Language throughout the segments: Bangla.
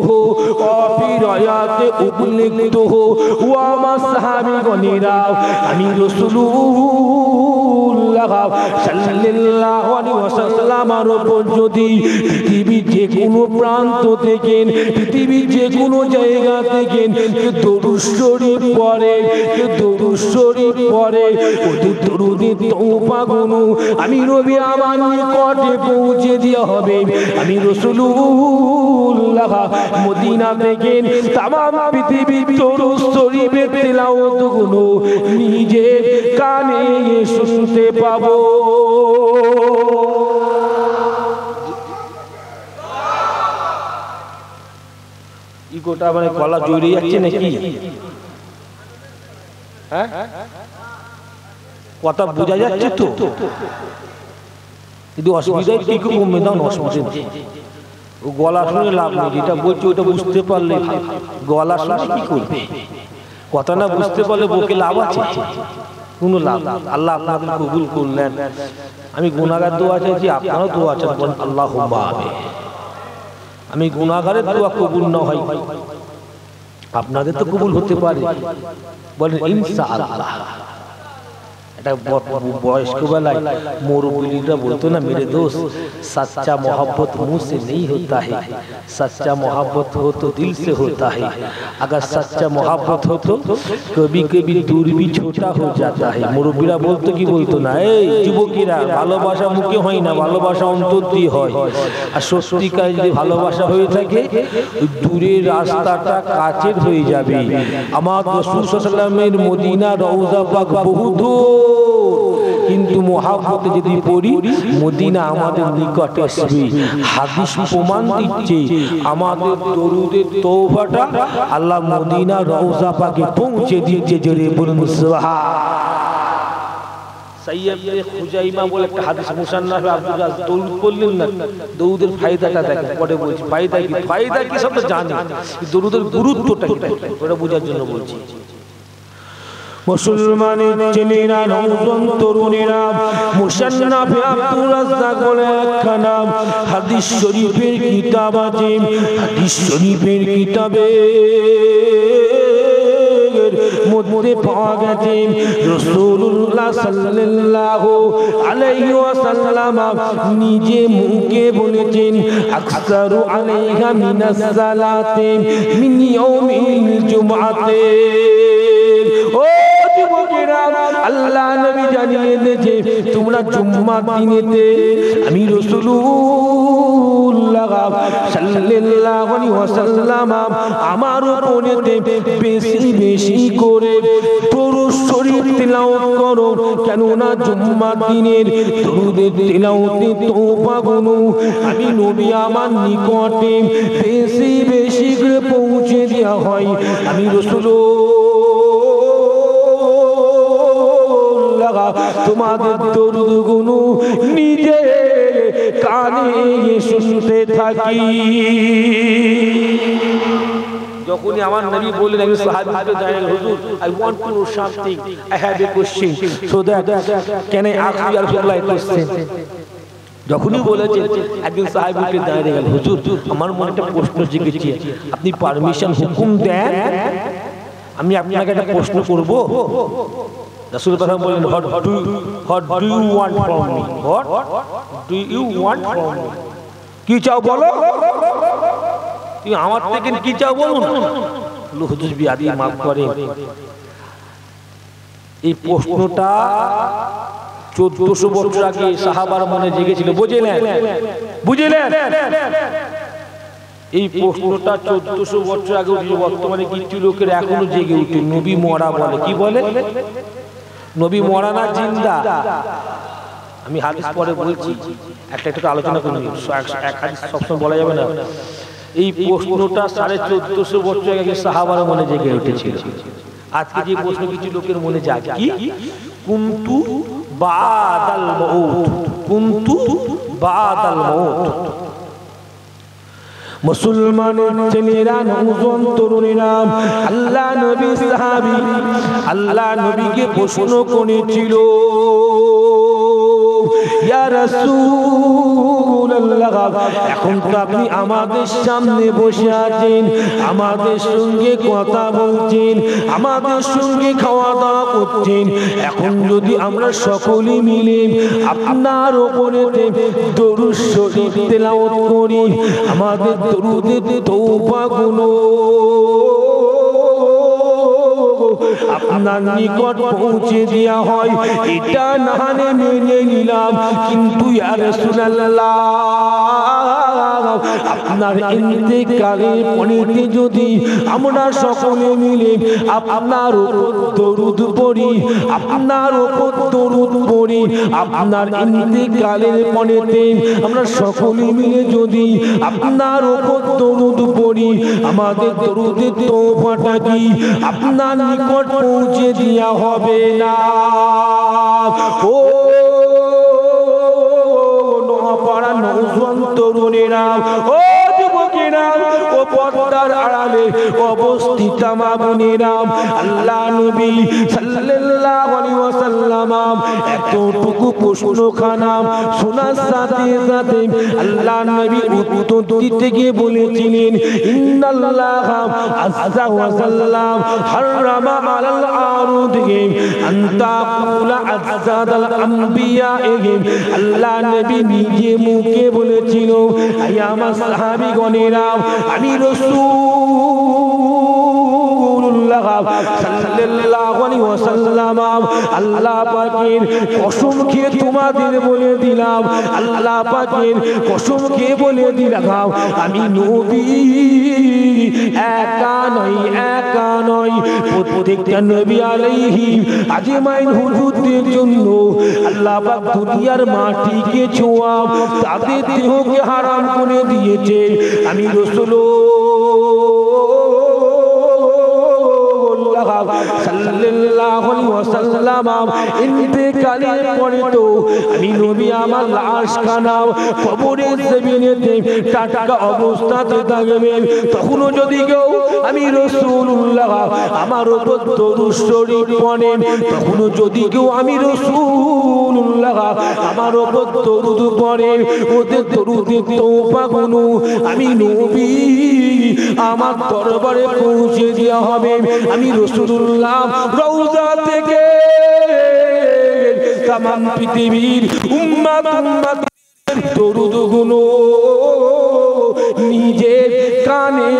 हो और आयाते उपलिखित हो हुआ मसहाबी गनीरा अमीर रसूलुल्लाह সাল্লাল্লাহু আলাইহি ওয়াসাল্লামের উপর যদি পৃথিবীর যে কোনো প্রান্ত থেকে পৃথিবীর যে কোনো জায়গা থেকে দরুদ শরীফ পড়ে দরুদ শরীফ পড়ে ওদের দরুদের তওবা গুলো আমি নবী আমার নিকটে পৌঁছে দেওয়া হবে আমি রাসূলুল্লাহ মদিনা থেকে तमाम পৃথিবীর দরুদ শরীফের তেলাওয়াত গুলো নিজে কানে শুনতে পাবো ইগোটা মানে গলা জড়িয়ে যাচ্ছে নাকি হ্যাঁ কথা বোঝা যাচ্ছে তো যদি অসুবিধা একটু কমে দাও না অসুবিধা ও গলা শুনে লাভ নেই যেটা বলছে ওটা বুঝতে পারলে গলা শুনে কি করবে কথা না বুঝতে পারলে বকে লাভ আছে কোনো লাভ আল্লাহ আপনাদের কবুল করলেন আমি গুনাহগার দোয়া চাইছি আপনারাও দোয়া চান বলেন আল্লাহুম্মা আমিন আমি গুনাহগারের দোয়া কবুল না হয় আপনাদের তো কবুল হতে পারে বলেন ইনশাআল্লাহ এটা বয়স্ক বেলায় মুরব্বিরা বলতো না मेरे दोस्त सच्चा मोहब्बत मुंह से नहीं होता है सच्चा मोहब्बत हो तो दिल से होता है अगर सच्चा मोहब्बत हो तो कभी-कभी दूर भी छोटा हो जाता है মুরব্বিরা বলতো কি বলতো না এই যুবকেরা ভালোবাসা মুখে হয় না ভালোবাসা অন্তর দিয়ে হয় আর সত্যিকার যদি ভালোবাসা হয়ে থাকে ওই দূরের রাস্তাটা কাছের হয়ে যাবে আমার রাসূল সাল্লাল্লাহু আলাইহি ওয়াসাল্লামের মদিনা রওজা পাক বহু দূর কিন্তু মুহাব্বতে যদি পড়ি মদিনা আমাদের নিকটে আসবে হাদিস প্রমাণ দিচ্ছে আমাদের দরুদের তওবাটা আল্লাহ মদিনা রওজা পাকে পৌঁছে দিচ্ছে জোরে বলুন সুবহান সাইয়্যিদ খুজাইমা বলে একটা হাদিস মুসান্নাফে আব্দুল রাজ্জাক দরুদ পড়লেন না দরুদের ফায়দাটা দেখেন পরে বলছি ফায়দা কি সব তো জানি দরুদের গুরুত্বটা কি ওটা বোঝার জন্য বলছি মুসলমানের ছেলেরা নওজোয়ান তরুণীরা মুসান্নাফে আব্দুর রাজ্জাক বলে একখানা হাদিস শরীফের কিতাব আছে হাদিস শরীফের কিতাবে মধ্যে পাওয়া গেছে রাসূলুল্লাহ সাল্লাল্লাহু আলাইহি ওয়াসাল্লাম নিজে মুখে বলেছেন আকসারু আলাইহা মিনাস সালাতি মিন ইয়াউমিল জুমআতে ও আল্লাহ নবী জানিয়ে দিয়েছে তোমরা জুম্মার দিনেতে আমি রাসূলুল্লাহ সাল্লাল্লাহু আলাইহি ওয়াসাল্লাম আমার উপরেতে বেশি বেশি করে দরুদ শরীফ তেলাওয়াত করো কেন না জুম্মার দিনের দরুদের তেলাওয়াতে তওবা গুলো আমি নবী আমার নিকটে বেশি বেশি করে পৌঁছে দেওয়া হয় আমি তোমাদের দরুদ গুলো নিজে কানে শুনতে থাকি যখনই আমার নবী বললেন আমি সাহাবীকে জানাই হুজুর I want to know something I have a question so that can I ask you রাসূলুল্লাহ এ কোশ্চেন যখনই বলেছেন একজন সাহাবীকে দাঁড়িয়ে গেল হুজুর আমার মনে একটা প্রশ্ন জেগেছে আপনি পারমিশন হুকুম দেন আমি আপনাকে একটা প্রশ্ন করব রাসূল পাক বললেন what do you want from me what do you want from me কি চাও বলো তুমি আমার থেকে কি চাও বলুন হুজুর বিয়াদি maaf করেন এই প্রশ্নটা 1400 বছর আগে সাহাবার মনে জেগেছিল বুঝলেন এই প্রশ্নটা 1400 বছর আগে উঠেছিল বর্তমানে কিছু লোকের এখনো জেগে উঠে নবী মরা বলে কি বলে নবী মরা না জিন্দা আমি হাদিস পরে বলছি একটা একটা আলোচনা করব এক হাদিস সবসময় বলা যাবে না এই প্রশ্নটা 1450 বছর আগে সাহাবার মনে জেগে উঠেছিল আজকে যে প্রশ্ন কিছু লোকের মনে জাগে কি কুনতু বাদাল মাউত মুসলমানের ছেলেরা নওজোয়ান তরুণীরা আল্লাহ নবী সাহাবী আল্লাহ নবীকে প্রশ্ন করেছিল ইয়া রাসূল রাসূলুল্লাহ, এখন তো আপনি আমাদের সামনে বসে আছেন, আমাদের সঙ্গে কথা বলছেন, আমাদের সঙ্গে খাওয়া দাওয়া করছেন। এখন যদি আমরা সকলে মিলে আপনার উপরে দরুদ শরীফ তেলাওয়াত করি, আমাদের দরুদের তওবাগুলো আপনার নিকট পৌঁছে দেওয়া হয়, এটা না মেনে নিলাম। কিন্তু ইয়া রাসূলুল্লাহ, আপনার ইন্তেকালের পরেতে যদি আমরা সকলে মিলে আপনার উপর দরুদ পড়ি, আপনার উপর দরুদ পড়ি, আপনার ইন্তেকালের পরেতে আমরা সকলে মিলে যদি আপনার উপর দরুদ পড়ি, আমাদের দরুদের তওবাটা কি আপনার নিকট পৌঁছে দেওয়া হবে না? ও নোয়াপাড়া নওজোয়ান তরুণেরা, ও যুবকেরা, ও পর্দার আড়ালে অবস্থিত মা বোনেরা, আল্লাহ নবী সাল্লাল্লাহু আলাইহি ওয়াসাল্লাম এতটুকু প্রশ্নখানা শোনার সাথে সাথে আল্লাহ নবী উত্তর দিতে গিয়ে বলেছিলেন, ইন্নাল্লাহা আযজা ওয়া জাল্লা হারামা আলাল আরুদি আন তাকুলা আযজাদাল আম্বিয়া। আল্লাহ নবী নিজে মুখে বলেছিল, আয় আমার সাহাবীগণেরা, আমি রাসূলুল্লাহ সাল্লাল্লাহু আলাইহি ওয়াসাল্লাম আল্লাহ পাকের কসম খেয়ে তোমাদের বলে দিলাম, আল্লাহ পাকের কসম খেয়ে বলে দিলাম, আমি নবী একা নয়, প্রত্যেকটা নবী আলাইহিম আজমাইন হুজুরদের জন্য আল্লাহ পাক দুনিয়ার মাটিকে ছোঁয়া, তাদের দেহকে হারাম করে দিয়েছে। আমি রাসূলুল্লাহ সাল্লাল্লাহু আলাইহি ওয়াসাল্লাম ইন্তেকালের পরে তো আমি নবী আমার লাশখানা কবরের জমিনেতে টাটকা অবস্থাতে থাকবে। তখনও যদি কেউ আমি রাসূলুল্লাহ আমার উপর দরুদ শরীফ পড়েন, তখনও যদি কেউ আমি রাসূলুল্লাহ আমার উপর দরুদ পড়েন, ওদের দরুদের তওবাগুলো আমি নবী আমার দরবারে পৌঁছে দেওয়া হবে। আমি রাসূলুল্লাহ রওজা থেকে তামাম পৃথিবীর উম্মত দরুদগুলো নিজের কানে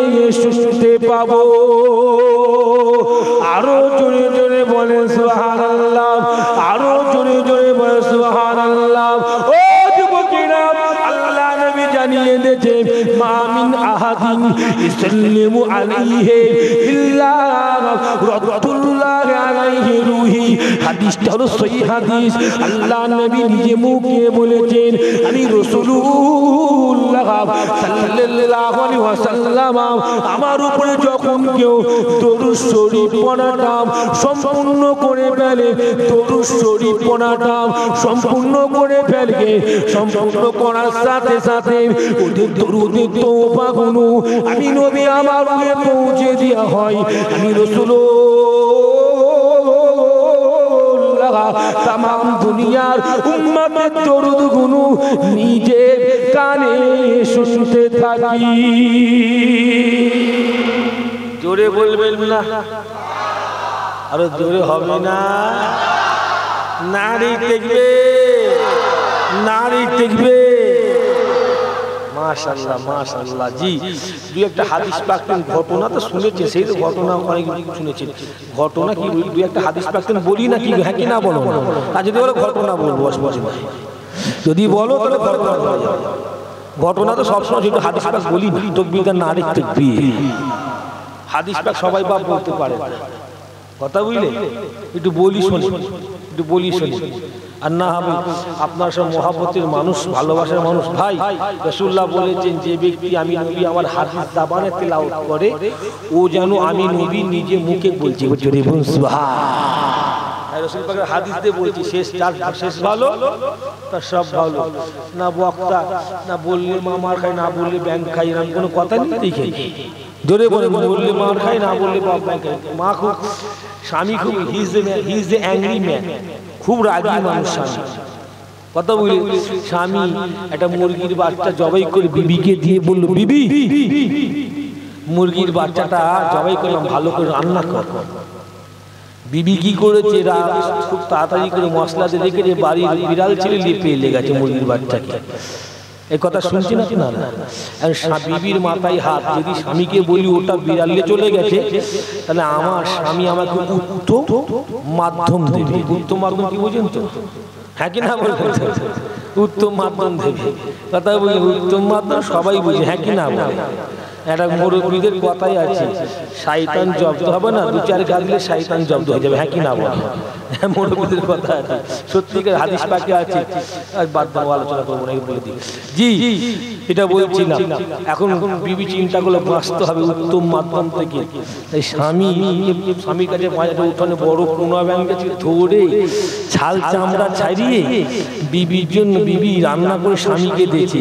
শুনতে পাবো। আরো জোরে জোরে বলে সুবহানাল্লাহ, আরো জোরে জোরে বলে সুবহানাল্লাহ। ও যুবকেরা, আল্লাহ নবী জানিয়ে দিয়েছে, মা মিন আহাদিন ইসাল্লিমু আলাইহি ইল্লা রাদ্দুল্লাহ আলাইহি রূহি। হাদিসটা হলো সহিহ হাদিস। আল্লাহ নবী নিজে মুখে বলেছেন, আমি রাসূলুল্লাহ সাল্লাল্লাহু আলাইহি ওয়াসাল্লাম আমার উপরে যখন কেউ দরুদ শরীফ পড়াটা সম্পূর্ণ করে ফেলে, দরুদ শরীফ পড়াটা সম্পূর্ণ করে ফেলে, সম্পূর্ণ করার সাথে সাথে ওদের দরুদের তওবাগুলো আমি নবী আমার উপরে পৌঁছে দেওয়া হয়। আমি রাসূলুল্লাহ তামাম দুনিয়ার উম্মতের দরুদগুলো নিজের কানে শুনতে থাকি। জোরে বলবেন না? আরো জোরে হবে না? নারী দেখবে, নারী দেখবে। মাশাআল্লাহ মাশাআল্লাহ। জি, দুই একটা হাদিস পাকের ঘটনা তো শুনেছেন, সেই তো ঘটনা অনেক শুনেছেন। ঘটনা কি দুই একটা হাদিস পাকের বলি না কি? হ্যাঁ কি না বলো? আর যদি বলো ঘটনা বলবো, যদি বলো তাহলে ঘটনা বলা যাবে। ঘটনা তো সবসময় যেটা হাদিস পাক বলি না, তকবীরটা নারী তাকবীর। হাদিস পাক সবাই বাপ বলতে পারে, কথা বুঝলে? একটু বলি শুনি, একটু বলি শুনি। আর না হবে আপনার সব মহাব্বতের মানুষ, ভালোবাসার মানুষ ভাই, রাসূলুল্লাহ বলেছেন, যে ব্যক্তি আমি নবী আমার হাদিস জাবানে তেলাওয়াত করে, ও যেন আমি নবী নিজে মুখে বলছি। সুবহানাল্লাহ। রাসূল পাকের হাদিস দিয়ে বলছি, শেষ ভালো তার সব ভালো। না বক্তা, না বললে মামার খাই, না বললে ব্যাংক খাই, এরকম কোনো কথা নেই। দেখে জোরে বলে, বললে মার খাই, না বললে বাপ ব্যাংক খাই। মা খুব, স্বামী খুব, he is a angry man, খুব রাগী মানুষ স্বামী। কথা বলি, স্বামী একটা মুরগির বাচ্চা জবাই করে বিবিকে দিয়ে বলল, বিবি মুরগির বাচ্চাটা জবাই করলাম, ভালো করে রান্না কর। বিবি কি করেছে, খুব তাড়াতাড়ি করে মশলা দিয়ে রেখেছে, বাড়ির বিড়াল ছেলে লেপে লেগেছে মুরগির বাচ্চাকে। এই কথা শুনছি না আপনারা? বিবির মাথায় হাত, যদি স্বামীকে বলি ওটা বিড়ালে চলে গেছে, তাহলে আমার স্বামী আমাকে উত্তম মাধ্যম দেবে। উত্তম মাধ্যম কি বুঝেন তো? হ্যাঁ কি না বলবেন? উত্তম মাধ্যম দেবে। কথা বলি, উত্তম মাধ্যম সবাই বুঝে, হ্যাঁ কি না বলে? একটা মুরব্বীদের কথাই আছে, শয়তান জব্দ হবে না, দু চার গালে শয়তান জব্দ হয়ে যাবে, হ্যাঁ কি না বলে? মুরব্বীদের কথা আছে, সত্যিকার হাদিস পাকে আছে। আর বাদ দাও, আলোচনা করবো না, বলে দিই। জি এটা বলছিলাম, এখন বিবি চিন্তা করলে বাঁচতে হবে উত্তম মাধ্যম থেকে। তাই স্বামীর কাছে বাজারে উঠানে বড় কোনা ব্যাংক আছে, ধরে ছাল চামড়া ছাড়িয়ে বিবির জন্য বিবি রান্না করে স্বামীকে দিয়েছে।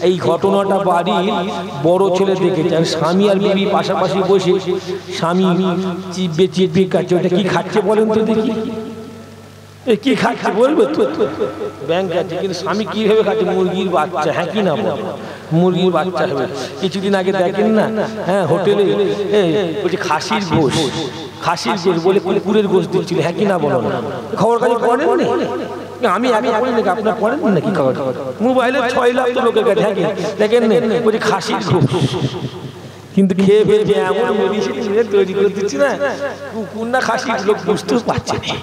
এই ঘটনাটা বাড়ির বড় ছেলে দেখেছে, আর স্বামী আর বিবি পাশাপাশি বসে স্বামী চিপবে চিপবে খাচ্ছে। ওটা কি খাচ্ছে বলেন তো দেখি? কি খাচ্ছে বলবে তো? ব্যাংক আছে, কিন্তু স্বামী কিভাবে খাচ্ছে? মুরগির বাচ্চা, হ্যাঁ কি না? মুরগির বাচ্চা হবে। কিছুদিন আগে দেখেন না, হ্যাঁ হোটেলে বলছে খাসির গোশ, খাসির গোশ বলে কুকুরের গোশ দিচ্ছিল, হ্যাঁ কি না বলো না? খবর কাজ করেন না? আমি আগে করি নাকি, আপনার করেন নাকি? খবর মোবাইলে 6 লাখ তো লোকের কাছে, হ্যাঁ দেখেন না? বলছে খাসির গোশ, কিন্তু খেয়ে ফেলবে এমন মেডিসিন তৈরি করে দিচ্ছি না, কুকুর না খাসি লোক বুঝতেও পারছে না।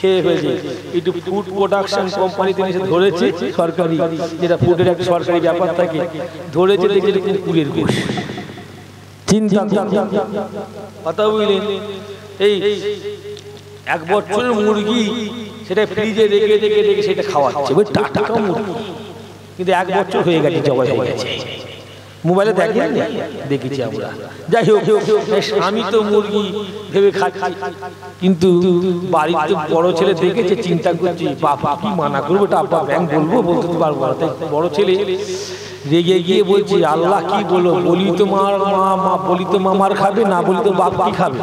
খেয়ে ফেলছে। একটু ফুড প্রোডাকশন কোম্পানিতে এসে ধরেছে, সরকারি, যেটা ফুডের একটা সরকারি ব্যাপার থাকে, ধরেছে দেখে কুকুরের গোশ। চিন্তা কথা বুঝলেন? এই 1 বছরের মুরগি, সেটা ফ্রিজে রেখে রেখে রেখে সেটা খাওয়াচ্ছে, টাটকা মুরগি, কিন্তু 1 বছর হয়ে গেছে, জবাই হয়ে গেছে। মোবাইলে দেখেন, দেখেছি আমরা। যাই হোক, স্বামী তো মুরগি ভেবে খাচ্ছি, কিন্তু বাড়িতে বড় ছেলে দেখেছে, চিন্তা করছি বাবা কি মানা করবো, আব্বা ব্যাংক বলবো, বলতে তো পারবো না। তাই বড় ছেলে রেগে গিয়ে বলছি, আল্লাহ কি বলো, বলি তো মা বলি তো মামার খাবে, না বলি তো বাপ কি খাবে?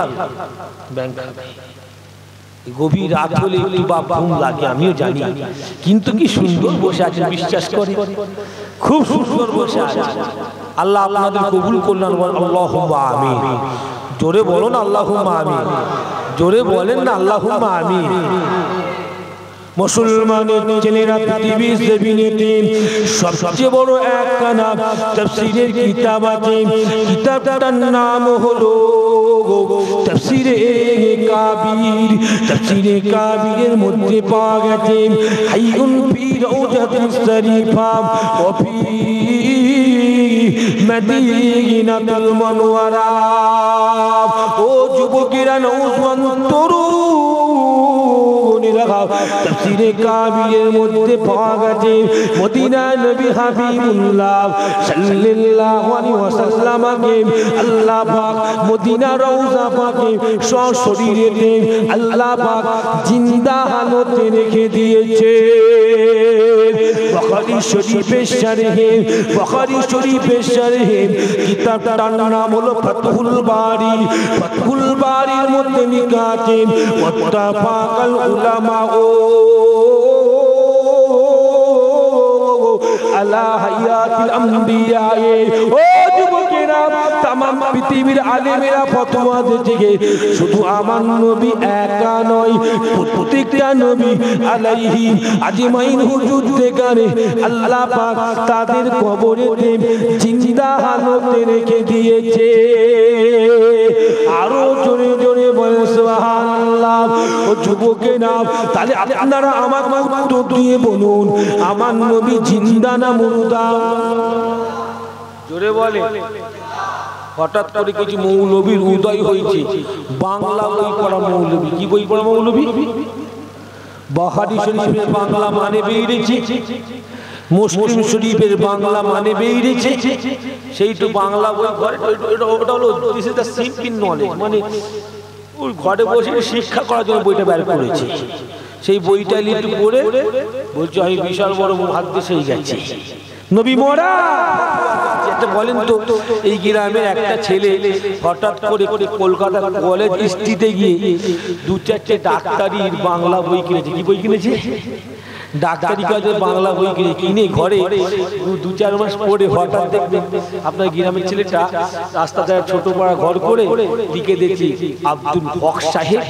ব্যাংক খাবে। গভীর রাত হলে একটু বাপ ঘুম লাগে, আমিও জানি, কিন্তু কি সুন্দর বসে আছে, বিশ্বাস করে খুব সুন্দর বসে আছে। আল্লাহ আপনাদের কবুল করলেন, আল্লাহুম্মা আমিন। জোরে বলো না আল্লাহুম্মা আমিন, জোরে বলেন না আল্লাহুম্মা আমিন। মুসলমানের ছেলেরা পৃথিবীর জমিনেতে সবচেয়ে বড় একখানা তাফসীরের কিতাব আছে, কিতাবটার নাম হলো তাফসীরে কাবির। তাফসীরে কাবিরের মধ্যে পাওয়া গেছে হাইয়ুন ফি রাউজাতিস শরীফা ওয়া ফি মদিনাতুল মুনওয়ারা। ও যুবকেরা, নওজওয়ান তরুণ, তাফসীরে কাবিরের মধ্যে পাওয়া গেছে মদিনার নবী হাবিবুল্লাহ সাল্লাল্লাহু আলাইহি ওয়াসাল্লামকে আল্লাহ পাক মদিনা রওজা পাকে সশরীরে আল্লাহ পাক জিন্দা হালতে রেখে দিয়েছে। বুখারী শরীফের শারহে, বুখারী শরীফের শারহে কিতাবটার নাম হলো ফাতহুল বারী। ফাতহুল বারীর মধ্যে লেখা আছে ওয়াত্তাফাকাল উলামা আলা হায়াতিল আমবিয়া। ও যুবকেরা, तमाम পৃথিবীর আলেমেরা ফতোয়া দিয়েছে, শুধু আমার নবী একা নয়, প্রত্যেকটা নবী আলাইহি আজমাইন হুজুর দেখানে আল্লাহ পাক তাদের কবরেতে জিন্দা হালতে রেখে দিয়েছে। আরো জোরে জোরে বলেন সুবহানাল্লাহ। ও যুবকেরা, তাহলে আপনারা আমাকে উত্তর দিয়ে বলুন, আমার নবী জিন্দা না মুর্দা? জোরে বলে। হঠাৎ করে কিছু মৌলবীর উদয় হয়েছে, বাংলা বই পড়া মৌলবী। কি বই পড়া মৌলবী? বুখারী শরীফের বাংলা মানে বেরিয়েছে, মুসলিম শরীফের বাংলা মানে বেরিয়েছে, সেই তো বাংলা বই ঘরে, ওটা হলো this is the simple knowledge, মানে ওই ঘরে বসে শিক্ষা করার জন্য বইটা বের করেছে। সেই বইটা লিখে পড়ে বলছে আমি বিশাল বড় মুহাদ্দিস হয়ে গেছি। নবী মোরা যেটা বলেন তো, এই গ্রামের একটা ছেলে হঠাৎ করে কলকাতা কলেজ স্ট্রিটে গিয়ে 2-4টে ডাক্তারির বাংলা বই কিনেছে। কি বই কিনেছে? ডাক্তারি কাজে বাংলা বই কিনে ঘরে 2-4 মাস পরে হঠাৎ দেখবেন আপনার গ্রামের ছেলেটা রাস্তাতে ছোট পাড়া ঘর করে লিখে দিয়েছি আব্দুল হক সাহেব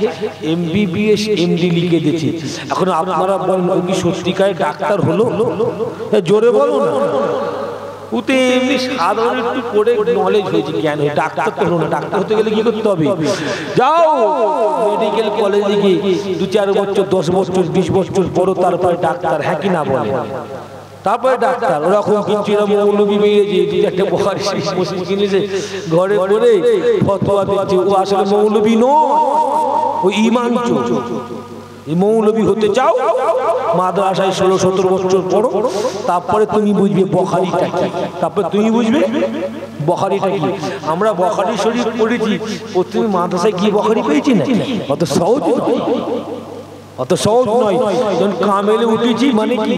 MBBS MD লিখে দিয়েছি। এখন আপনারা বলেন ও কি সত্যিকারের ডাক্তার হলো? জোরে বলো না। উতে এমনি সাধারণ একটু পড়ে নলেজ হয়েছে, জ্ঞান হয়েছে, ডাক্তার তো হলো না। ডাক্তার হতে গেলে কি করতে হবে? যাও মেডিকেল কলেজে গিয়ে 2-4 বছর 10 বছর 20 বছর পড়ো, তারপরে ডাক্তার। হ্যাঁ কি না বলে? তারপরে ডাক্তার। ওরকম কিন্তু মৌলবি বেরিয়েছে, 2-4টে বুখারী মুসলিম কিনেছে ঘরে পড়ে ফতোয়া দিচ্ছে। ও আসলে মৌলবি নয়, ও ঈমান চোর। মৌলবি হতে চাও মাদ্রাসায় 16-17 বছর পড়ো, তারপরে তুমি বুঝবে বুখারীটা কি। তারপরে তুমি বুঝবে বুখারীটা কি। আমরা বুখারী শরীফ পড়েছি, প্রথমে মাদ্রাসায় গিয়ে বুখারী পেয়েছি না। অত সহজ নয়, অত সহজ নয়। যখন কামেলে উঠেছি, মানে কি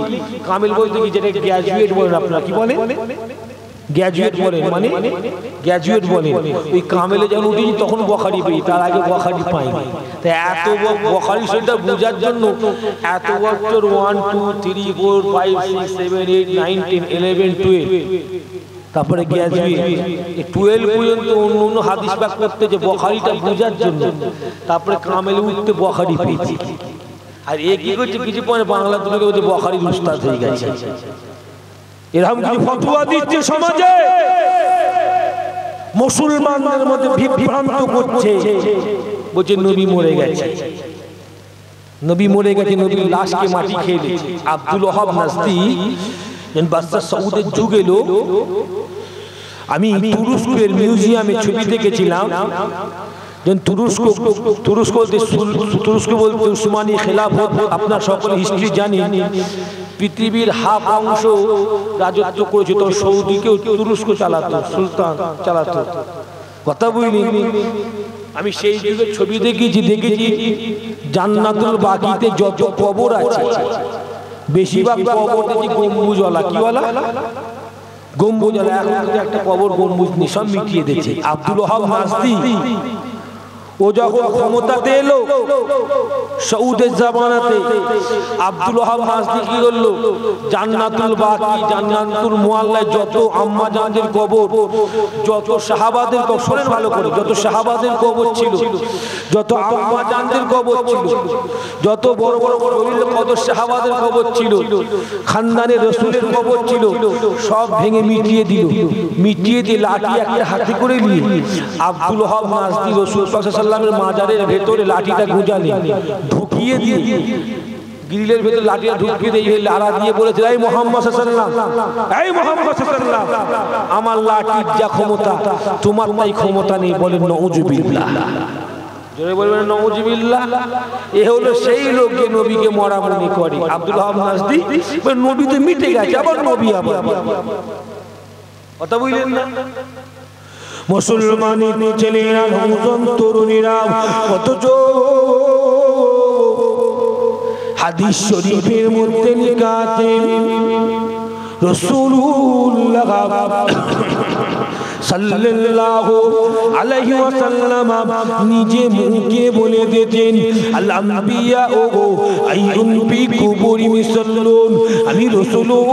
কামেল বলতে কি, যেটা গ্র্যাজুয়েট বলেন আপনারা, কি বলেন? গ্র্যাজুয়েট বলেন, মানে গ্র্যাজুয়েট বলেন। ওই কামেলে যখন উঠেছি তখন বুখারী পেয়েছি, তার আগে বুখারী পাইনি। তাই এত বুখারী শরীফটা বোঝার জন্য এত বছর 1 2 3 4 5 6 7 8 9 10 11 12 তারপরে গ্র্যাজুয়েট 12 পর্যন্ত অন্য অন্য হাদিস পাক করতে, যে বুখারীটা বোঝার জন্য। তারপরে কামেলে উঠতে বুখারী পেয়েছি। আর এ কি করছে, কিছু পরে বাংলা তুলে বলছে বুখারীর উস্তাদ হয়ে গেছে। এরকম কিছু ফতোয়া দিচ্ছে সমাজে, মুসলমানদের মধ্যে বিভ্রান্ত করছে। বলছে নবী মরে গেছে, নবী মরে গেছে, নবীর লাশকে মাটি খেয়ে দিয়েছে। আব্দুল ওয়াহাব নাজদি বাদশাহ সৌদের যুগে লোক, আমি তুরস্কের মিউজিয়ামে ছবি দেখেছিলাম। তুরস্ক বলতে উসমানী খেলাফত, আপনার সকলে হিস্ট্রি জানেন। পৃথিবীর হাফ অংশ রাজত্ব করেছে, তো সৌদিকেও তুরস্ক চালাতো, সুলতান চালাতো। কথা বলি, আমি সেই যুগের ছবি দেখেছি জান্নাতুল বাকিতে যত কবর আছে বেশিরভাগ কবর দেখি গম্বুজওয়ালা। কি বলা? গম্বুজওয়ালা। এখন একটা কবর গম্বুজ নেই, সব মিটিয়ে দিয়েছে। আব্দুল ওয়াহাব নাজদি ও যখন ক্ষমতাতে এলো সৌদের জামানাতে, আব্দুল ওয়াহাব নাজদি কি করলো, জান্নাতুল বাকি, জান্নাতুল মুআল্লায় যত আম্মা জানদের কবর, যত সাহাবাদের কবর, শোনেন ভালো করে, যত সাহাবাদের কবর ছিল, যত আম্মা জানদের কবর ছিল, যত বড় বড় কত সাহাবাদের কবর ছিল, খানদানের রাসূলের কবর ছিল, সব ভেঙে মিটিয়ে দিল। মিটিয়ে দিয়ে লাঠি একটা হাতে করে নিয়ে আব্দুল ওয়াহাব নাজদি রাসূল সাল্লাল্লাহু মাজারের ভেতরে লাঠিটা গুঁজালে, ঢুকিয়ে দিয়ে গ্রিলের ভেতরে লাঠিটা ঢুকিয়ে দিয়ে লাড়া দিয়ে বলেছে, এই মুহাম্মদ সাল্লাল্লাহু আলাইহি ওয়াসাল্লাম, এই মুহাম্মদ সাল্লাল্লাহু আলাইহি ওয়াসাল্লাম, আমার লাঠির যা ক্ষমতা তোমার তাই ক্ষমতা নেই। বলেন নাউজুবিল্লাহ, জোরে বলবেন নাউজুবিল্লাহ। এ হলো সেই লোক যে নবীকে মরা মনে করে। আব্দুল ওয়াহাব নাজদি নবী তো মিটে গেছে, আবার নবী আবার। কথা বুঝলেন না? মুসলমানের ছেলেরা, নওজোয়ান তরুণীরা, অথচ হাদিস শরীফের মধ্যে লেখা আছে রাসূলুল্লাহ সাল্লাল্লাহু আলাইহি ওয়াসাল্লাম নিজে মুখে বলে দিতেন, আল আম্বিয়া ও আইয়ুন ফি কুবুরি মিসাল্লুন। আমি রাসূলুল্লাহ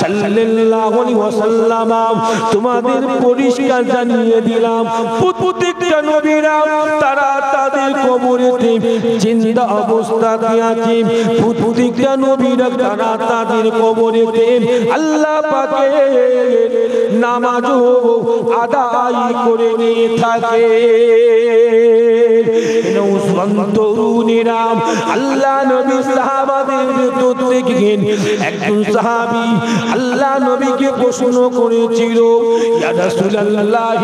সাল্লাল্লাহু আলাইহি ওয়াসাল্লাম তোমাদের পরিষ্কার জানিয়ে দিলাম, প্রত্যেকটা নবীরা তারা তাদের কবরেতে জিন্দা অবস্থাতে আছে। প্রত্যেকটা নবীরা তারা তাদের কবরেতে আল্লাহ পাকের নামাজও আদায় করে নিয়ে থাকে। তরুণীরা, আল্লাহ নবী সাহাবাদের ভেতর থেকে একজন সাহাবী আল্লাহ নবীকে প্রশ্ন করেছিল, ইয়া রাসূলুল্লাহ,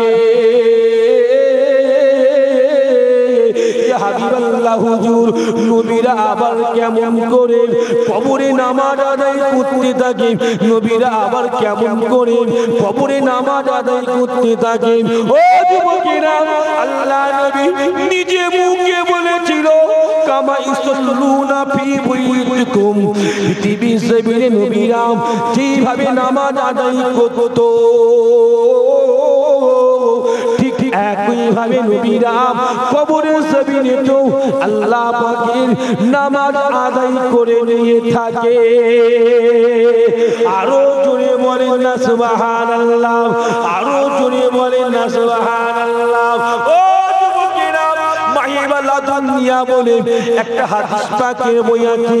হাবিবাল্লাহ হুজুর, নবীরা আবার কেমন করে কবরে নামাজ আদায় করতে থাকে? নবীরা আবার কেমন করে কবরে নামাজ আদায় করতে থাকে? ও যুবকেরা, আল্লাহ নবী নিজে মুখে বলেছিল, কামা ইসল্লুনা ফি বুয়ুতিকুম, পৃথিবীর জমিনে নবীরা যেভাবে নামাজ আদায় করত ঠিক একই ভাবে নবীরা কবরের জমিনে তো আল্লাহ পাকের নামাজ আদায় করে নিয়ে থাকে। আরো জোরে বলেন না সুবহানাল্লাহ, আরো জোরে বলেন না সুবহানাল্লাহ। ও যুবকেরা, মাহিবালা দুনিয়া বলে একটা হাদিস পাকের বই আছে,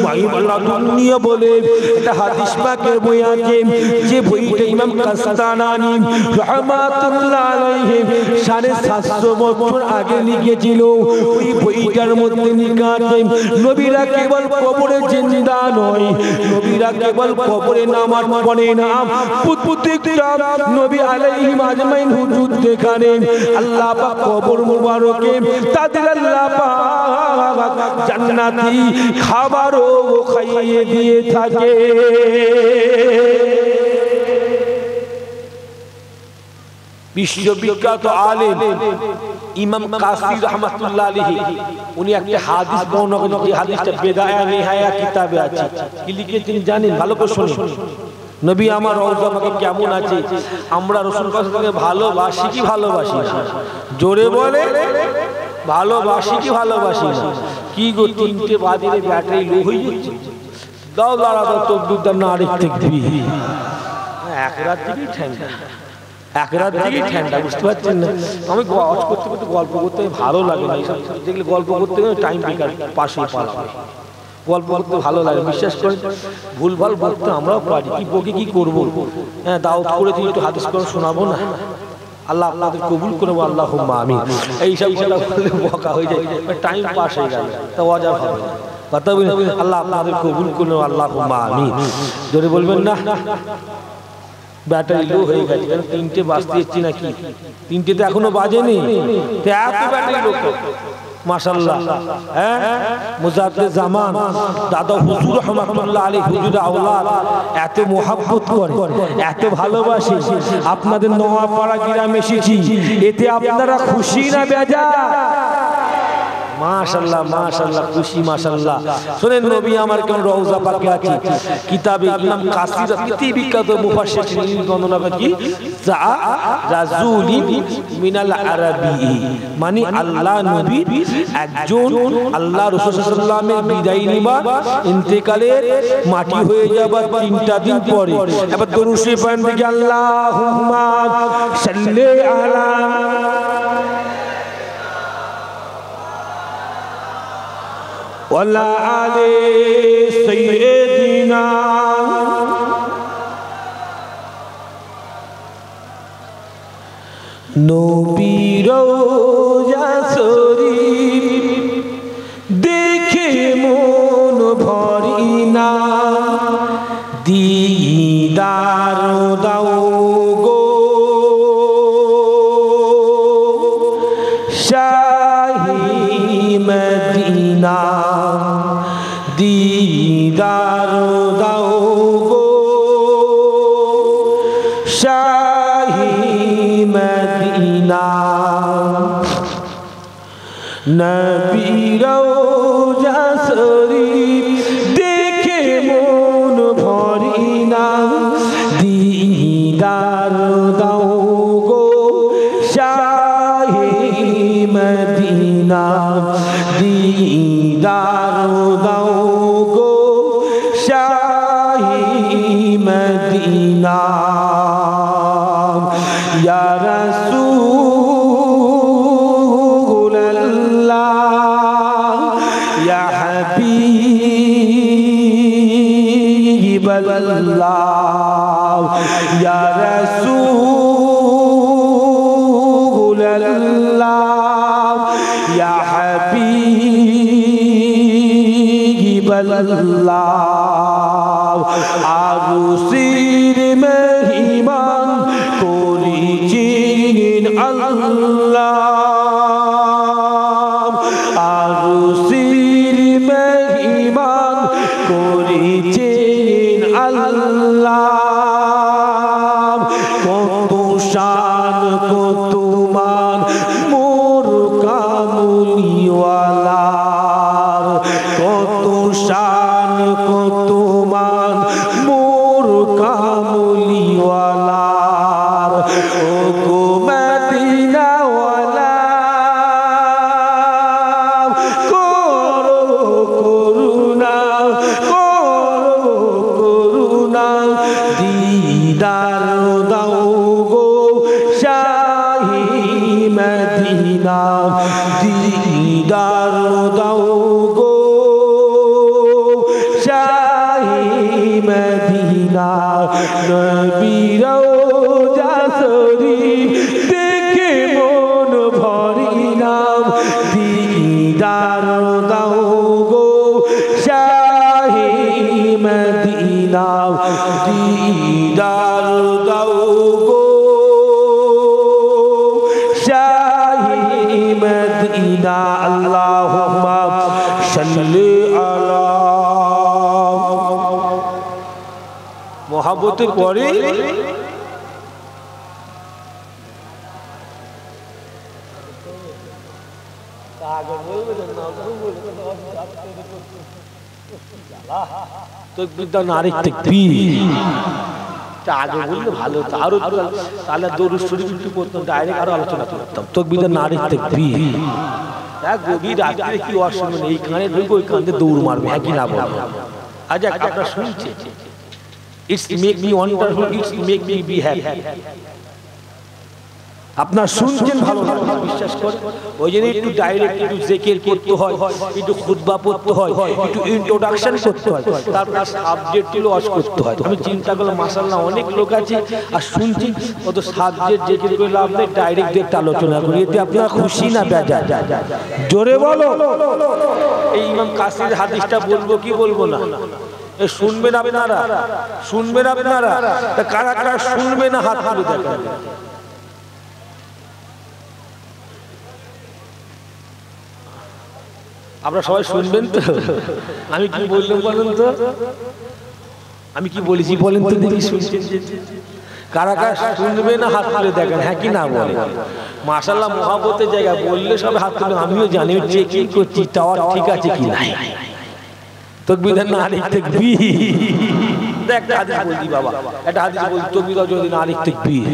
মাহিবালা দুনিয়া বলে একটা হাদিস পাকের বই আছে, যে বইটা ইমাম কাস্তালানি রাহমাতুল্লাহ আলাইহি 750 বছর আগে লিখেছিল। ওই বইটার মধ্যে লেখা আছে নবীরা কেবল কবরে জিন্দা নয়, নবীরা কেবল কবরে নামাজ পড়ে না, প্রত্যেকটা নবী আলাইহিম আজমাইন হুজুর যেখানে আল্লাহ পাক কবর মুবারকে তাদের আল্লাহ পাক জান্নাতি খাবারও খাইয়ে দিয়ে থাকে। বিশ্ববিখ্যাত আলেম ইমাম কাসি রাহমাতুল্লাহ আলাইহি উনি একটা হাদিস বর্ণনা করেন, যে হাদিসটা বেদায়া নিহায়া কিতাবে আছে। কি লিখেছেন জানেন? ভালো করে শুনুন। নবী আমার রওজা পাকে কেমন আছে? আমরা রাসূল পাককে ভালোবাসি কি ভালোবাসি না? জোরে বলে, ভালোবাসি কি ভালোবাসি না? কি গো, 3টে বাজে ব্যাটারি লো হয়ে যাচ্ছে, দাও দাঁড়া দাও তকবীর দাও না আরেক তাকবীর। এক রাত থেকেই ঠান্ডা, এক রাত থেকেই ঠান্ডা, বুঝতে পারছেন না? আমি ওয়াজ করতে করতে গল্প করতে ভালো লাগে না, এইসব দেখলে গল্প করতে গেলে টাইম বেকার, পাশে পালা গল্প করতে ভালো লাগে। বিশ্বাস করেন, ভুলভাল বলতে আমরাও পারি, কি বকে কি করবো। হ্যাঁ, দাওয়াত করেছি একটু হাদিস করে শোনাবো না? আল্লাহ আপনাদের কবুল করবো, আল্লাহুম্মা আমিন। এইসব কথা বললে বকা হয়ে যায়, টাইম পাস হয়ে গেল, তা ওয়াজ আর হবে না। কথা বলি, আল্লাহ আপনাদের কবুল করবো, আল্লাহুম্মা আমিন। জোরে বলবেন না? ব্যাটারি লো হয়ে গেছে, 3টে বাজতে এসছি নাকি? 3টে তো এখনো বাজেনি, এত ব্যাটারি লো। মাশাআল্লাহ, হ্যাঁ, মুজাদ্দিদ জামান দাদা হুজুর রাহমাতুল্লাহ আলাইহি হুজুর আওলাদ এত মোহাব্বত করে, এত ভালোবাসে। আপনাদের নোয়াপাড়া গ্রামে এসেছি, এতে আপনারা খুশি না বেজার? মাশাআল্লাহ মাশাআল্লাহ, খুশি মাশাআল্লাহ। শুনেন, নবী আমার কেমন রওজা পাকে আছে। কিতাবে ইমাম কাসির বিখ্যাত মুফাসসির বর্ণনা করে কি, রাজুলি মিনাল আরাবি, মানে আল্লাহ নবী একজন আল্লাহ রাসূল সাল্লাল্লাহু আলাইহি ওয়াসাল্লামের বিদায় নিবা, ইন্তেকালের মাটি হয়ে যাবার 3টা দিন পরে। এবার দরুদ শরীফ পড়েন দেখি, আল্লাহুম্মা সাল্লি আলা ওয়ালা আলি সাইয়্যিদিনা নবীর রওজা শরীফ দেখে মন ভরি না, দিদার দাও গো শাহি মদিনা, দিদার দাও গো শাহি মদিনা। নবীর রওজা শরীফ দেখে মন ভরি না, দিদার দাও গো শাহি মদিনা, দিদার দাও গো শাহি মদিনা। ইয়া রাসূলাল্লাহ ইয়া হাবিবাল্লাহ ইয়া রাসূলাল্লাহ ইয়া হাবিবাল্লাহ। আরশের মেহমান করেছেন আল্লাহ, আরশের মেহমান করেছেন আল্লাহ। কত শান কত মান মোর কামলিওয়ালার, কত শান কত মান মোর কামলিওয়ালার। ও গো মদিনাওয়ালা মদিনা দিদার দাও গো শাহী মদিনা নবী রওজা শরীফ দেখে মন ভরিলাম দিদার দাও গো শাহী মদিনা দিদার দাও গো শাহী মদিনা আল্লাহুম্মা সাল্লি আলা মহাব্বতের পরে নারী আগে বললে ভালো হতো আরো তাহলে দরুদ শরীফ একটু পড়তাম ডাইরেক্ট আরো আলোচনা করতাম তকবীর নারী তাকবীর গভীর রাত্রে কি অসম্মান এই কানে ঢুকে ওই কানে দৌড় মারবে হ্যাঁ কি না বলবো আজ আপনারা শুনছেন it's make me wonderful it's make me be happy আপনার শুনছেন ভালো বিশ্বাস করে ওই জন্য একটু ডাইরেক্ট একটু জিকির করতে হয় একটু খুতবা পড়তে হয় একটু ইন্ট্রোডাকশন করতে হয় তারপর সাবজেক্টগুলো ওয়াজ করতে হয় আমি চিন্তা করলাম মাশাআল্লাহ অনেক লোক আছে আর শুনছি কত সাবজেক্ট জিকির করে লাভ নেই ডাইরেক্ট একটা আলোচনা করি এতে আপনারা খুশি না বেজার জোরে বলো এই ইমাম কাসির হাদিসটা বলবো কি বলবো না শুনবেন আপনারা তা কারা কারা শুনবে না হাত তুলে দেখেন আপনারা সবাই শুনবেন তো আমি কি বললাম বলেন তো আমি কি বলেছি বলেন তো দেখি শুনছেন কারা কারা শুনবে না হাত তুলে দেখেন হ্যাঁ কি না বলে মাশাআল্লাহ মহব্বতের জায়গা বললে সব হাত তুলে আমিও জানি চেকিং করছি টাওয়ার ঠিক আছে কি নাই তকবীর নারী তাকবীর একটা হাদিস বলছি বাবা একটা হাদিস বলছি তকবীর যদি নারী তাকবীর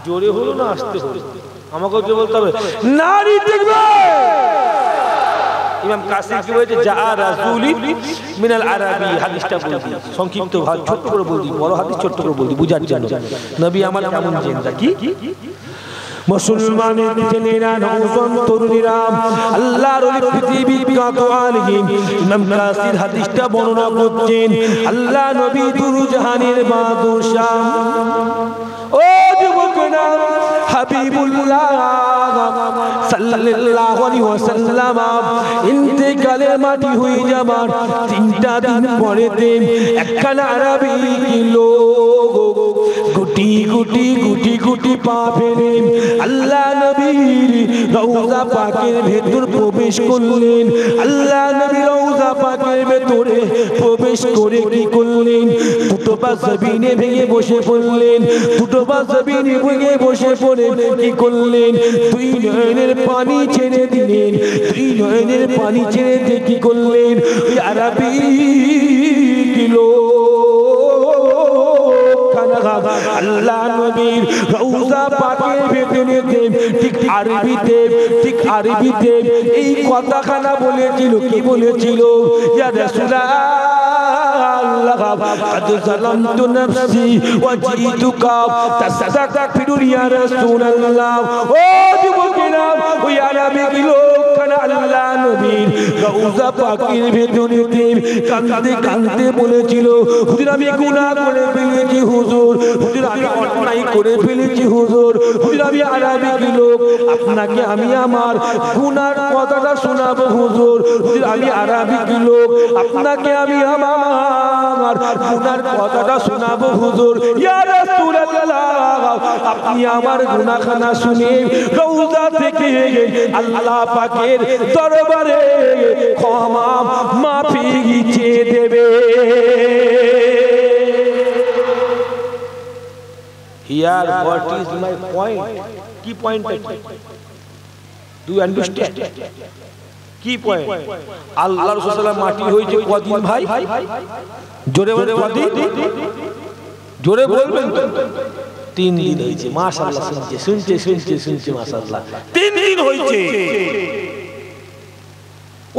জোরে হলো না আস্তে হলো আমাকে যে বলতে হবে নারী তাকবীর ইমাম কাসির কি বলেছে জা রাসূলি মিনাল আরাবি হাদিসটা বলছি সংক্ষিপ্ত ভাবে ছোট করে বলছি বড় হাদিস ছোট করে বলছি বুঝার জন্য নবী আমার কেমন জেন্দা কি মুসলমানের ছেলেরা নওজোয়ান তরুণীরা আল্লাহর ওলি পৃথিবীর বিখ্যাত আলিম ইমাম কাসির হাদিসটা বর্ণনা করছেন আল্লাহ নবী দুরুজাহানের বাদশা ও যুবকেরা হাবিবুল্লাহ সাল্লাল্লাহু আলাইহি ওয়াসাল্লাম ইন্তেকালের মাটি হয়ে যাবার 3টা দিন পরেতে একখানা আরবি লোক গুটি গুটি গুটি গুটি পা ফেলে আল্লাহ নবীর রওজা পাকের ভেতর প্রবেশ করলেন আল্লাহ নবী রওজা পাকের ভেতরে প্রবেশ করে কি করলেন দুটো পা জমিনে ভেঙে বসে পড়লেন দুটো পা জমিনে ভেঙে বসে পড়ে কি করলেন দুই নয়নের পানি ছেড়ে দিলেন দুই নয়নের পানি ছেড়ে দিয়ে কি করলেন ওই আরবি কিলো আল্লাহ নবীর রওজা পাকের ভেতরে ঠিক আরবিতে এই কথাখানা বলেছিল কি বলেছিল ইয়া রাসূলুল্লাহ قد ظلمت نفسي وجئتك تستغفر يا رسول الله ও যুবকেরা ওই আরবি লোকখানা আল্লাহ নবীর রওজা পাকের ভেতরে কাঁদতে কাঁদতে বলেছিল হুজুর আমি গুনাহ করে ফেলেছি হুজুর আমি অন্যায় করে ফেলেছি হুজুর আমি আরবি লোক আপনাকে আমি আমার গুনার কথাটা শোনাবো হুজুর আমি আরবি লোক আপনাকে আমি আমার গুনার কথাটা শোনাবো হুজুর ইয়া রাসূলুল্লাহ আপনি আমার গুনাহখানা শুনে রওজা থেকে আল্লাহ পাকের দরবারে ক্ষমা মাফি চেয়ে দেবে Here, what is my point? Key point. Do you understand? Key point. Allah Rasulullah মাটি হয়েছে কদিন ভাই? জোরে বলে কদিন? জোরে বলবেন তো? 3 দিন হয়েছে। মাশাআল্লাহ শুনছে মাশাআল্লাহ। 3 দিন হয়েছে।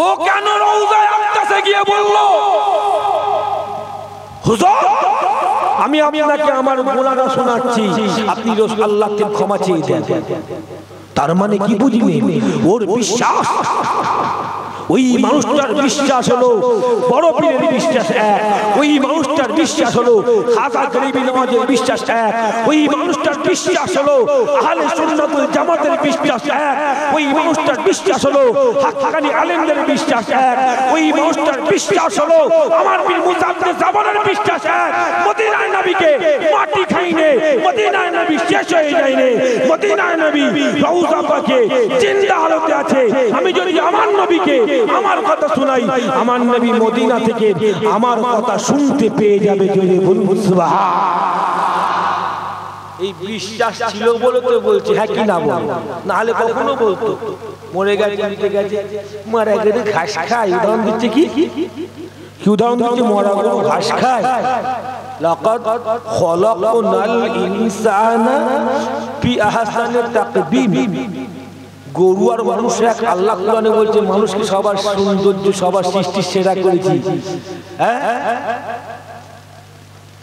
ও কেন রওজায় আকাশে গিয়ে বলল? হুজুর আমি আপনাকে আমার গুনাহটা শোনাচ্ছি আপনি আল্লাহকে ক্ষমা চেয়ে দেন তার মানে কি বুঝলি ওর বিশ্বাস ওই মানুষটার বিশ্বাস হলো বড় পীরের বিশ্বাস এক, ওই মানুষটার বিশ্বাস হলো খাজা গরিবি নওয়াজের বিশ্বাস এক, ওই মানুষটার বিশ্বাস হলো আহলে সুন্নাত ওয়াল জামাতের বিশ্বাস এক, ওই মানুষটার বিশ্বাস হলো হাক্কানি আলেমদের বিশ্বাস এক, ওই মানুষটার বিশ্বাস হলো আমার পীর মুজাদ্দিদ জামানের বিশ্বাস এক। মদিনার নবীকে মাটি খাইনে, মদিনার নবী শেষ হয়ে যায়নি, মদিনার নবী রওজা পাকে জিন্দা হালতে আছে। আমি যদি আমার নবীকে আমার কথা শোনাই, আমার নবী মদিনা থেকে আমার কথা শুনতে পেয়ে যাবে। যদি বলুন সুবহানাল্লাহ। এই বিশ্বাস ছিল বলে তো বলছি, হ্যাঁ কি না বল, না হলে কখনো বলতো মরে গেছে মিটে গেছে, মারা গেলে ঘাস খায়। উদাহরণ দিচ্ছে কি উদাহরণ দিচ্ছে, মরা গরু ঘাস খায়। লাকাদ খলাকনাল ইনসানা ফি আহসানি তাকবীম। গরু আর মানুষ এক। আল্লাহ কোরআনে বলছে মানুষকে সবার সৌন্দর্য সবার সৃষ্টির সেরা করেছি। হ্যাঁ,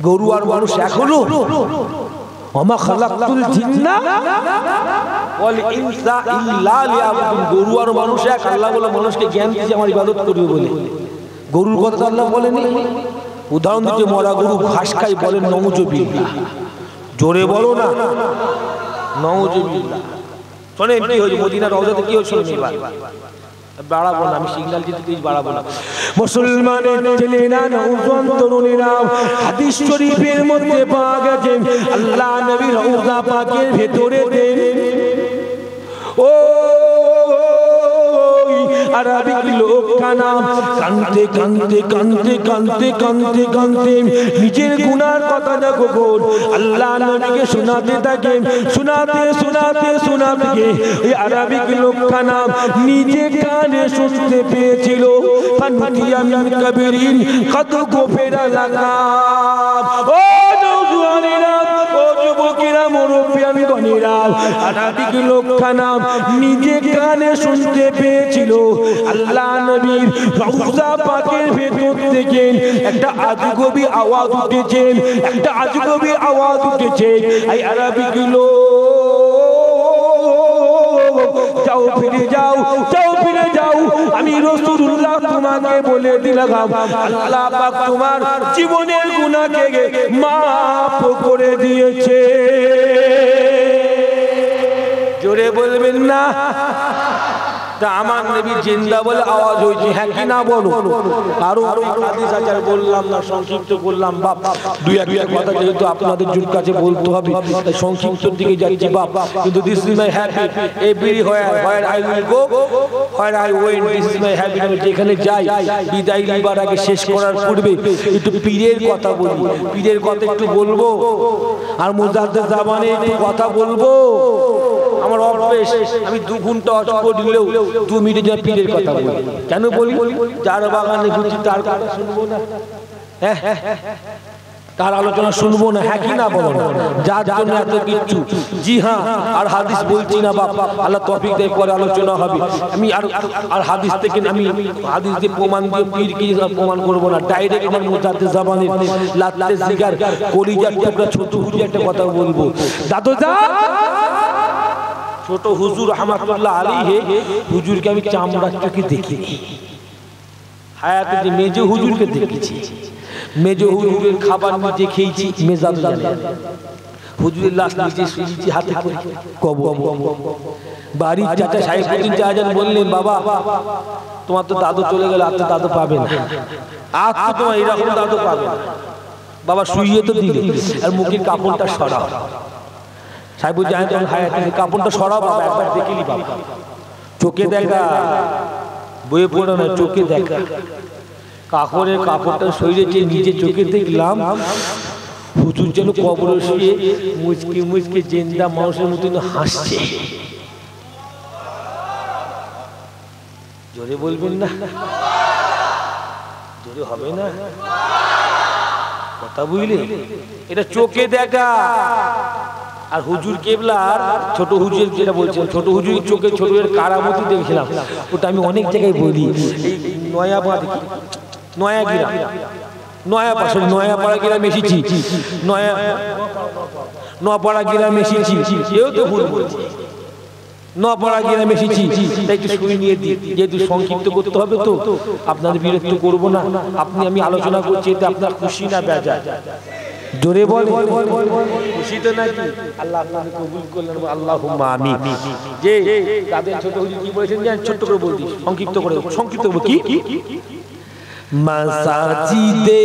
গরু আর মানুষ এক হলো। ওমা খালাকতুল জিন্না ওয়াল ইনসা ইল্লা লিয়াবুদুন। গরু আর মানুষ এক। আল্লাহ বলে মানুষকে জ্ঞান দিয়েছে আমার ইবাদত করবে বলে। গরুর কথা আল্লাহ বলেনি। উদাহরণ দিচ্ছে মরা গরু ঘাস খায়, বলেন নাউজুবিল্লাহ। জোরে বলো না নাউজুবিল্লাহ। শোনেন কি হয়েছে মদিনা রওজাতে কি হয়েছিল, এবার বাড়াবো না, আমি সিগন্যাল দিতে বাড়াবো না। মুসলমানের ছেলেরা নওজোয়ান তরুণীরা হাদিস শরীফের মধ্যে পাওয়া গেছে আল্লাহ নবী রওজা পাকের ভেতরে দেন ও আরবিক লোকখানা কানতে কানতে কানতে কানতে কানতে কানতে নিজের গুনার কথা যখন আল্লাহ নবীকে শোনাতে থাকে, শোনাতে শোনাতে শোনাতে এই আরবিক লোকখানা নিজে কানে শুনতে পেয়েছিল ফানুতিয়া মিন কাবিরিন কত গোফেরা লাগা। ও নওজোয়ানেরা, ও যুবকেরা, মুরব্বিয়ান গণেরা, আরবিক লোকখানা নিজে কানে শুনতে পেয়েছিল আল্লাহ নবীর রওজা পাকের ভেতর থেকে একটা আজগবি আওয়াজ উঠেছে, একটা আজগবি আওয়াজ উঠেছে। এই আরবিক লোক, যাও ফিরে যাও, যাও ফিরে যাও, আমি রাসূলুল্লাহ তোমাকে বলে দিলাম আল্লাহ পাক তোমার জীবনের গুনাহকে মাফ করে দিয়েছে। জোরে বলবেন না? তা আমার নবী জিন্দা বলে আওয়াজ হয়েছে, হ্যাঁ কি না বলো? আরো হাদিস আছে, বললাম না, সংক্ষিপ্ত করলাম বাপ। দুই একটা কথা যেহেতু আপনাদের জুর কাছে বলতে হবে তাই সংক্ষিপ্তর দিকে যাচ্ছি বাপ। কিন্তু this is my habit, every where I will go, where I went, this is my habit. আমি যেখানে যাই বিদায় নিবার আগে শেষ করার পূর্বে একটু পীরের কথা বলি, পীরের কথা একটু বলবো, আর মুজাদ্দিদ জামানে একটু কথা বলবো। আমার অভ্যেস, আমি 2 ঘন্টা অচক দিলেও 2 মিনিট পীরের কথা বলি। কেন বলি? যার বাগানে ঘুরছি তার কথা শুনবো না, তার আলোচনা শুনবো না, হ্যাঁ কি না বলো? যার জন্য এত কিচ্ছু। জি হ্যাঁ, আর হাদিস বলছি না বাপ, আল্লাহ তৌফিক দেয় পরে আলোচনা হবে। আমি আর হাদিস থেকে আমি হাদিস দিয়ে প্রমাণ দিয়ে পীরকে প্রমাণ করবো না, ডাইরেক্ট আমার মুজাদ্দিদ জামানের লাতে জিগার কলিজার টুকরা ছোট হুজুর একটা কথা বলবো। দাদু যা ছোট হুজুর রহমাতুল্লাহ আলাইহি, হুজুরকে আমি চামড়ার চোখে দেখিনি, হায়াতে যে মেজো হুজুরকে দেখেছি, মেজো হুজুরের খাবার নিজে খেয়েছি, মেজাজ জানে, হুজুরের লাশ নিজে শুয়েছি হাতে করে কবর। বাড়ির চাচা সাহেবুদ্দিন চাচান বললেন, বাবা তোমার তো দাদু চলে গেল, আর তো দাদু পাবে না, আর তো তোমার এরকম দাদু পাবে না। বাবা শুইয়ে তো দিলে, আর মুখের কাপড়টা সরাও। সাহেবুদ্দিন চাচান হায়াতে কাপড়টা সরাও বাবা, একবার দেখিলি বাবা, চোখে দেখা, বইয়ে পড়ো না, চোখে দেখা। কাপড়ের কাপড়টা সরিয়েছে, নিজে চোখে দেখলাম হুজুর যেন কবরে শুয়ে মুচকে মুচকে জিন্দা মানুষের মতন হাসছে। জোরে বলবেন না? জোরে হবে না কথা, বুঝলে? এটা চোখে দেখা। আর হুজুর কেবলার ছোট হুজুর যেটা বলছেন, ছোট হুজুর চোখে ছোটের কারামতি দেখছিলাম, ওটা আমি অনেক জায়গায় বলি। এই নয়াগিরা, নয়াপাড়া গ্রামে এসেছি, নোয়াপাড়া গ্রামে এসেছি, কেউ তো ভুল বলছি। নপাড়া গ্রামে এসেছি, তাই একটু শুনে নিয়ে দিই, যেহেতু সংক্ষিপ্ত করতে হবে তো আপনাদের বিরক্ত করব না। আপনি আমি আলোচনা করছি, এতে আপনার খুশি না বেজার? জোরে বল, খুশি তো নাকি? আল্লাহ আপনাকে কবুল করলেন, আল্লাহুম্মা আমিন। যে তাদের ছোট হুজুর কি বলেছেন জানেন? ছোট্ট করে বলছি, সংক্ষিপ্ত করে, সংক্ষিপ্ত করব কি? মাসাজিদের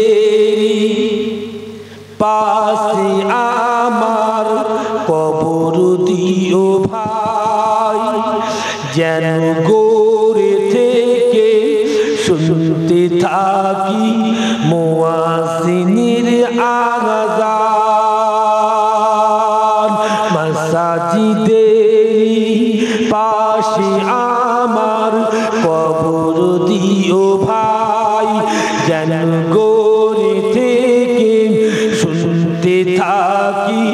পাশে আমার কবর দিও ভাই, যেন গড়ে থেকে শুনতে থাকি মুয়াজ্জিনের আযান। মাসাজিদের পাশে আমার কবর দিও ভাই, যেন গড়ে থেকে শুনতে থাকি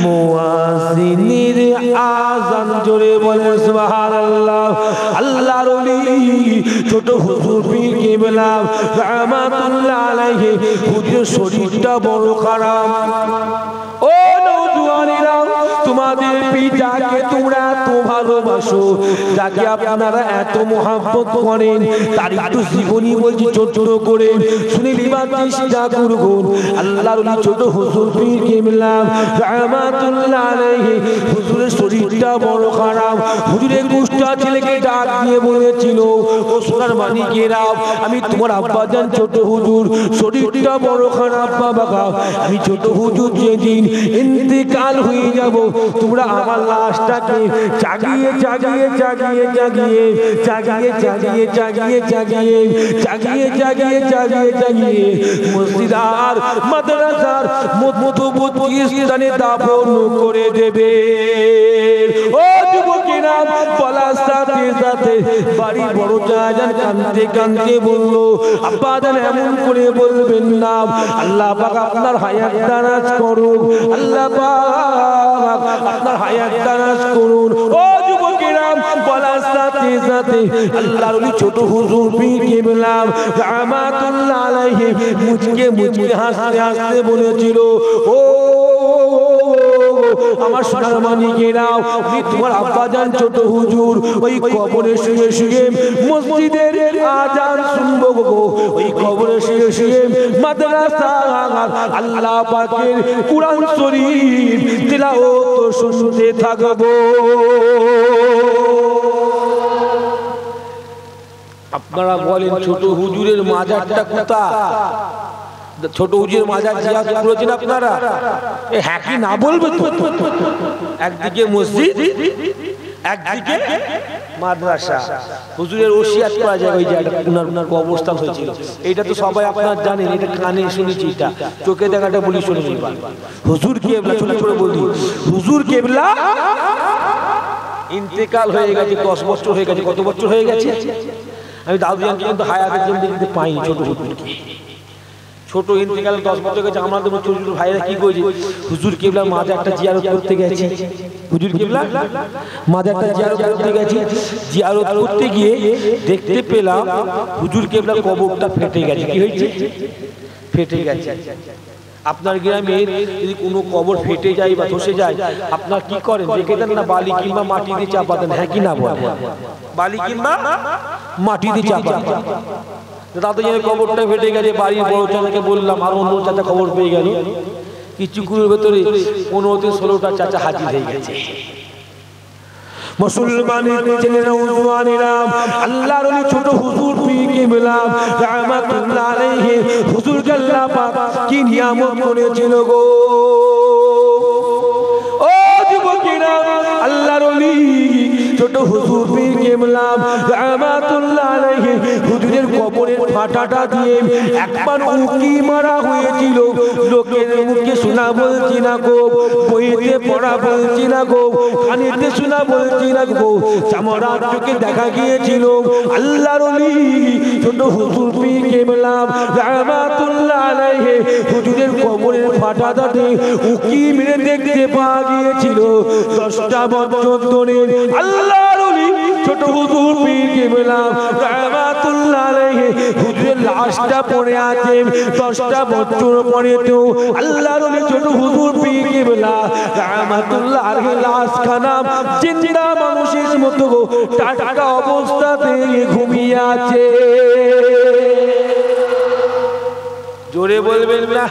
মুয়াজ্জিনের আযান। জোরে বলেন সুবহানাল্লাহ। আল্লাহর ওলি ছোট হুজুর পীর কেবলা রাহমাতুল্লাহ আলাইহি, হুজুর শরীরটা বড় খারাপ। ও নওজোয়ানেরা, তোমাদের পিতাকে তোমরা এত ভালোবাসো, যাকে আপনারা এত মহব্বত করেন, তার একটু জীবনী বলছি ছোট করে শুনে নিবার চেষ্টা করুন। আল্লাহর ওলি ছোট হুজুর পীর কেবলা রাহমাতুল্লাহ আলাইহি, হুজুরের শরীরটা বড় খারাপ। হুজুরের গোষ্ঠা ছেলেকে ডাক দিয়ে বলেছিল, ও সোনার মানিকেরা, আমি তোমার আব্বাজান ছোট হুজুর, শরীরটা বড় খারাপ বাবা, আমি ছোট হুজুর যেদিন ইন্তেকাল হয়ে যাব, তোমরা আমার লাশটাকে জাগিয়ে জাগিয়ে জাগিয়ে জাগিয়ে জাগিয়ে জাগিয়ে জাগিয়ে জাগিয়ে জাগিয়ে জাগিয়ে জাগিয়ে জাগিয়ে মসজিদ আর মাদ্রাসার মধ্যবর্তী স্থানে দাফন করে দেবে। ও যুবকেরা, বলার সাথে সাথে বাড়ি বড় জান কাঁদতে কাঁদতে বলল, আব্বাজান এমন করে বলবেন না, আল্লাহ পাক আপনার হায়াত দারাজ করুন, আল্লাহ পাক আপনার হায়াত দারাজ করুন। ও যুবকেরা, বলার সাথে সাথে আল্লাহর ওলি ছোট হুজুর পীর কেবলা রাহমাতুল্লাহ আলাইহি মুচকে মুচকে হাসতে হাসতে বলেছিল, ও আমার সোনার মানিকেরা, আমি তোমার আব্বাজান ছোট হুজুর ওই কবরে শুয়ে শুয়ে মসজিদের আজান শুনবো গো, ওই কবরে শুয়ে শুয়ে মাদ্রাসা আল্লাহ পাকের কুরআন শরীফ তিলাওয়াত শুনতে থাকবো। আপনারা বলেন ছোট হুজুরের মাজারটা কোথায়? ছোট হুজুরের মাজার জিয়ারত করেছেন আপনারা? হ্যাঁ কি না বলবে তো? একদিকে মসজিদ, একদিকে মাদ্রাসা। হুজুরের ওসিয়াত করা যায় ওই জায়গাটা, উনার অবস্থান হয়েছিল। এটা তো সবাই আপনারা জানেন, এটা কানে শুনেছি, এটা চোখে দেখাটা বলি শুনে নিবা। হুজুর কেবলা, ছোট ছোট বলি, হুজুর কেবলা ইন্তেকাল হয়ে গেছে, 10 বছর হয়ে গেছে। কত বছর হয়ে গেছে? আমি দাদুজানকে কিন্তু হায়াতের জিন্দেগিতে পাইনি ছোট হুজুরকে। ছোট ইন্তেকালে 10 বছর গেছে। আমাদের ছোট ছোট ভাইরা কি করেছে, হুজুর কেবলার মাজারটা জিয়ারত করতে গেছে। হুজুর কেবলা মাজারটা জিয়ারত করতে গেছে। জিয়ারত করতে গিয়ে দেখতে পেলাম হুজুর কেবলার কবরটা ফেটে গেছে। কি হয়েছে? ফেটে গেছে। আপনার গ্রামে যদি কোনো কবর ফেটে যায় বা ধসে যায়, আপনার কি করেন? রেখে দেন না বালি কিংবা মাটি দিয়ে চাপা দেন? হ্যাঁ কি না বলেন? বালি কিংবা মাটি দিয়ে চাপা দেন। দাদা জানে কবরটা ফেটে গেছে, বাড়ির বড় চাচাকে বললাম, আর অন্য চাচা খবর পেয়ে গেল, কিছুক্ষণের ভেতরে 15-16টা চাচা হাজির হয়ে গেছে। মুসলমানের ছেলেরা, নওজোয়ানেরা, আল্লাহর ওলি ছোট হুজুর পীর কেবলা রাহমাতুল্লাহ আলাইহি, হুজুরকে আল্লাহ পাক কি নিয়ামত করেছিল গো। ও যুবকেরা, আল্লাহর ওলি ছোট হুজুর পীর কেবলা রাহমাতুল্লাহ আলাইহি, হুজুরের কবরের ফাটাটা দিয়ে একবার উকি মারা হয়েছিল। লোকের মুখে শোনা বলছি না গো, বইতে পড়া বলছি না গো, কানেতে শোনা বলছি না গো, চামড়ার চোখে দেখা গিয়েছিল। আল্লাহর ওলি ছোট হুজুর পীর কেবলা রাহমাতুল্লাহ আলাইহি, হুজুরের কবরের ফাটাটাতে উকি মেরে দেখতে পাওয়া গিয়েছিল। 10টা বছর ধরে আল্লাহর ওলি ছোট হুজুর পীর কেবলা রাহমাতুল্লাহ আলাইহি হুজুরের লাশটা পড়ে আছে 10টা বছর পরে তো আল্লাহর ওলি ছোট হুজুর পীর কিবলা রাহমাতুল্লাহ আলাইহি লাশখানা জিন্দা মানুষের মতো টাটকা অবস্থাতে ঘুমিয়ে আছে। জোরে বলবেন না?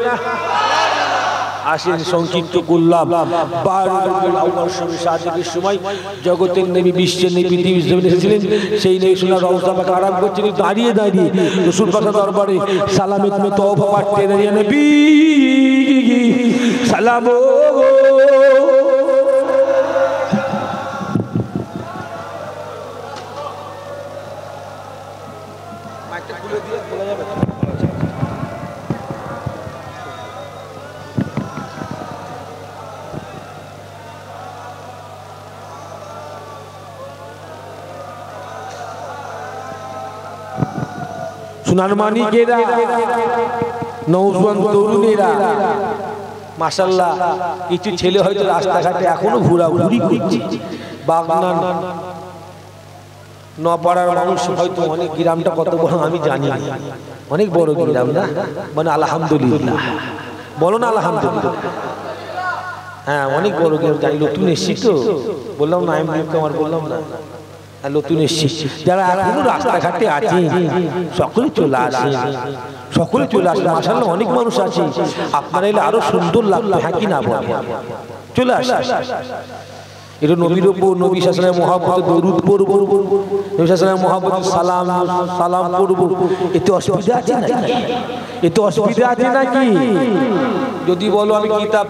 আসেন সংক্ষিপ্ত করলাম। সময় জগতের নবী, বিশ্বের নবী, পৃথিবীর জমিনে এসেছিলেন। সেই নবী সোনার রওজা পাক আরাম করছেন, দাঁড়িয়ে দাঁড়িয়ে রাসূল পাকের দরবারে সালামে তুমি তওবা পাঠতে দাঁড়িয়ে নবী সালাম মাইকটা খুলে দিয়ে বলা যাবে। সোনার মানিকেরা, নওজোয়ান তরুণেরা, মাশাআল্লাহ কিছু ছেলে হয়তো রাস্তাঘাটে এখনো ঘোরাঘুরি করছে। বাগনান নপাড়ার মানুষ হয়তো, অনেক গ্রামটা কত বড় আমি জানি না, অনেক বড় গ্রাম না? মানে আলহামদুলিল্লাহ বলো না আলহামদুলিল্লাহ। হ্যাঁ অনেক বড় গ্রাম, জানি। নতুন এসছি তো, বললাম না আমি আমার বললাম না নতুন এসছি। যারা এখনো রাস্তাঘাটে আছে সকলে চলে আসে, সকলে চলে আসে। মাশাআল্লাহ অনেক মানুষ আছে, আপনারা এলে আরো সুন্দর লাগবে। হ্যাঁ কি না বলে? চলে আসে। এটা নবীর উপর, নবী সাল্লাল্লাহু আলাইহি ওয়াসাল্লামের দরুদ পড়ব, নবী সাল্লাল্লাহু আলাইহি ওয়াসাল্লামের সালাম পড়ব। এতে অসুবিধা আছে নাকি? এতে অসুবিধা আছে নাকি? যদি বলো আমি কিতাব